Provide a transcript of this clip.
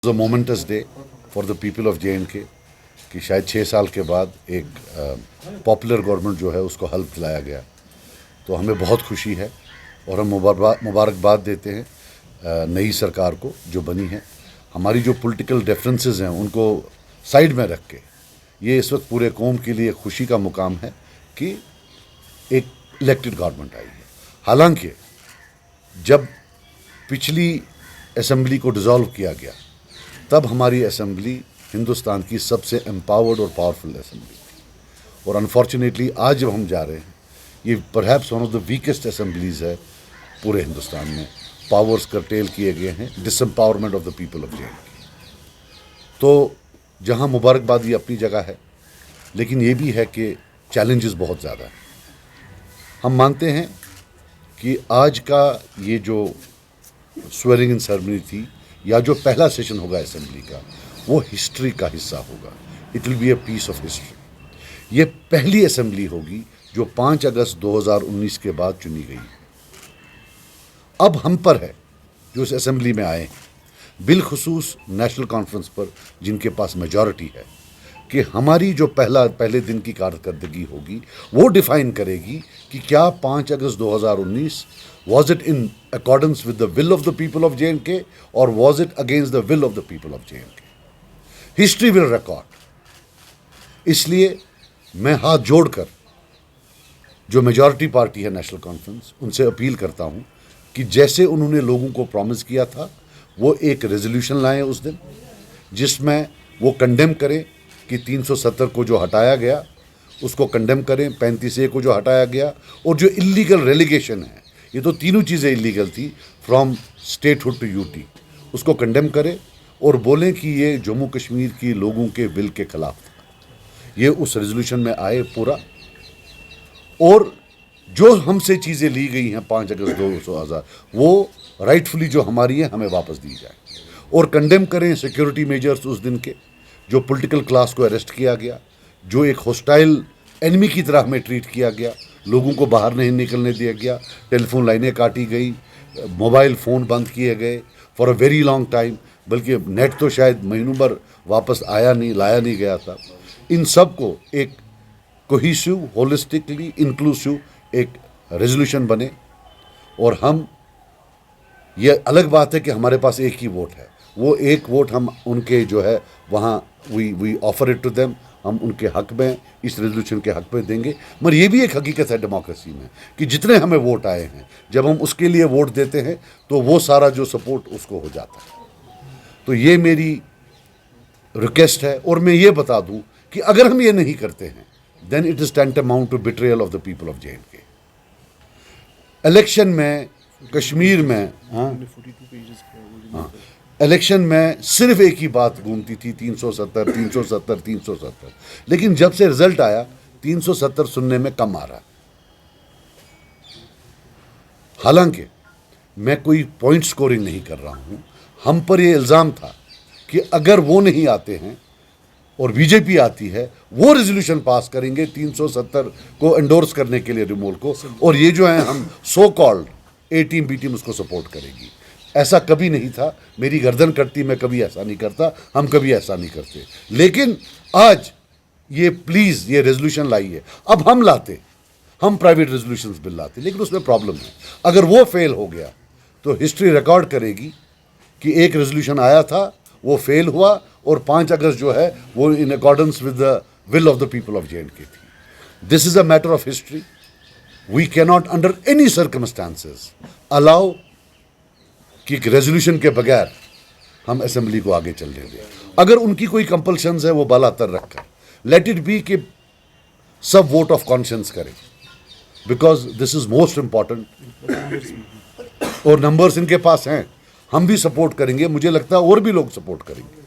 A moments day for the people of J&K कि शायद 6 साल के बाद एक पॉपुलर गवर्नमेंट जो है उसको हल्फ दिलाया गया। तो हमें बहुत खुशी है और हम मुबारकबाद देते हैं नई सरकार को जो बनी है। हमारी जो पॉलिटिकल डिफरेंसेस हैं उनको साइड में रख के ये इस वक्त पूरे कौम के लिए खुशी का मुकाम है कि एक इलेक्टेड गवर्नमेंट आई है। हालांकि जब पिछली असेंबली को डिसॉल्व किया गया तब हमारी असेंबली हिंदुस्तान की सबसे एम्पावर्ड और पावरफुल असेंबली थी और अनफॉर्चुनेटली आज जब हम जा रहे हैं ये perhaps one of the weakest assemblies है पूरे हिंदुस्तान में। पावर्स कर्टेल किए गए हैं, disempowerment of the people of J and K. तो जहां मुबारकबादी अपनी जगह है लेकिन ये भी है कि चैलेंजेस बहुत ज़्यादा हैं। हम मानते हैं कि आज का ये जो स्वेरिंग इन सेरेमनी थी या जो पहला सेशन होगा असेंबली का वो हिस्ट्री का हिस्सा होगा। It will be a piece of history. ये पहली असेंबली होगी जो 5 अगस्त 2019 के बाद चुनी गई। अब हम पर है जो इस असेंबली में आए हैं, बिलखुसूस नेशनल कॉन्फ्रेंस पर जिनके पास मेजॉरिटी है, कि हमारी जो पहले दिन की कारकर्दगी होगी वो डिफाइन करेगी कि क्या 5 अगस्त 2019 was it in accordance with the will of the people of J&K or was it against the will of the people of J&K? History will record. इसलिए मैं हाथ जोड़कर जो मेजॉरिटी पार्टी है नेशनल कॉन्फ्रेंस उनसे अपील करता हूं कि जैसे उन्होंने लोगों को प्रॉमिस किया था वो एक रेजोल्यूशन लाएं उस दिन जिसमें वो कंडेम करें कि 370 को जो हटाया गया उसको कंडेम करें, 35A को जो हटाया गया और जो इलीगल रेलिगेशन है, ये तो तीनों चीज़ें इलीगल थी फ्रॉम स्टेटहुड टू यूटी, उसको कंडेम करें और बोलें कि ये जम्मू कश्मीर की लोगों के विल के खिलाफ था। ये उस रेजोल्यूशन में आए पूरा और जो हमसे चीज़ें ली गई हैं 5 अगस्त 2000 वो राइटफुली जो हमारी है हमें वापस दी जाए और कंडेम करें सिक्योरिटी मेजर्स उस दिन के, जो पॉलिटिकल क्लास को अरेस्ट किया गया, जो एक हॉस्टाइल एनिमी की तरह हमें ट्रीट किया गया, लोगों को बाहर नहीं निकलने दिया गया, टेलीफोन लाइनें काटी गई, मोबाइल फ़ोन बंद किए गए for a very long time, बल्कि नेट तो शायद महीनों भर वापस लाया नहीं गया था। इन सब को एक कोहिसिव, होलिस्टिकली इंक्लूसिव एक रेजोल्यूशन बने और हम, ये अलग बात है कि हमारे पास एक ही वोट है, वो एक वोट हम उनके जो है वहाँ we offer it to them, हम उनके हक में इस रेजोल्यूशन के हक में देंगे। मगर ये भी एक हकीकत है डेमोक्रेसी में कि जितने हमें वोट आए हैं जब हम उसके लिए वोट देते हैं तो वो सारा जो सपोर्ट उसको हो जाता है। तो ये मेरी रिक्वेस्ट है और मैं ये बता दूं कि अगर हम ये नहीं करते हैं then it is tantamount to betrayal of the people of J and K. Election में कश्मीर में इलेक्शन में सिर्फ एक ही बात घूमती थी 370, लेकिन जब से रिजल्ट आया 370 सुनने में कम आ रहा। हालांकि मैं कोई पॉइंट स्कोरिंग नहीं कर रहा हूं, हम पर यह इल्ज़ाम था कि अगर वो नहीं आते हैं और बीजेपी आती है वो रेजोल्यूशन पास करेंगे 370 को एंडोर्स करने के लिए रिमूवल को, और ये जो है हम so called A team B team उसको सपोर्ट करेगी। ऐसा कभी नहीं था, मेरी गर्दन कटती, मैं कभी ऐसा नहीं करता, हम कभी ऐसा नहीं करते। लेकिन आज ये प्लीज़ ये रेजोल्यूशन लाइए, अब हम लाते, हम प्राइवेट रेजोल्यूशंस बिल लाते, लेकिन उसमें प्रॉब्लम है, अगर वो फेल हो गया तो हिस्ट्री रिकॉर्ड करेगी कि एक रेजोल्यूशन आया था वो फेल हुआ और 5 अगस्त जो है वो in accordance with the will of the people of J and K थी। This is a matter of history. We cannot under any circumstances allow कि एक रेजोल्यूशन के बगैर हम असेंबली को आगे चलने दें। अगर उनकी कोई कंपल्शंस है वो बालातर रखकर लेट इट बी कि सब वोट ऑफ कॉन्शियंस करें, because this is most important और नंबर्स इनके पास हैं, हम भी सपोर्ट करेंगे, मुझे लगता है और भी लोग सपोर्ट करेंगे।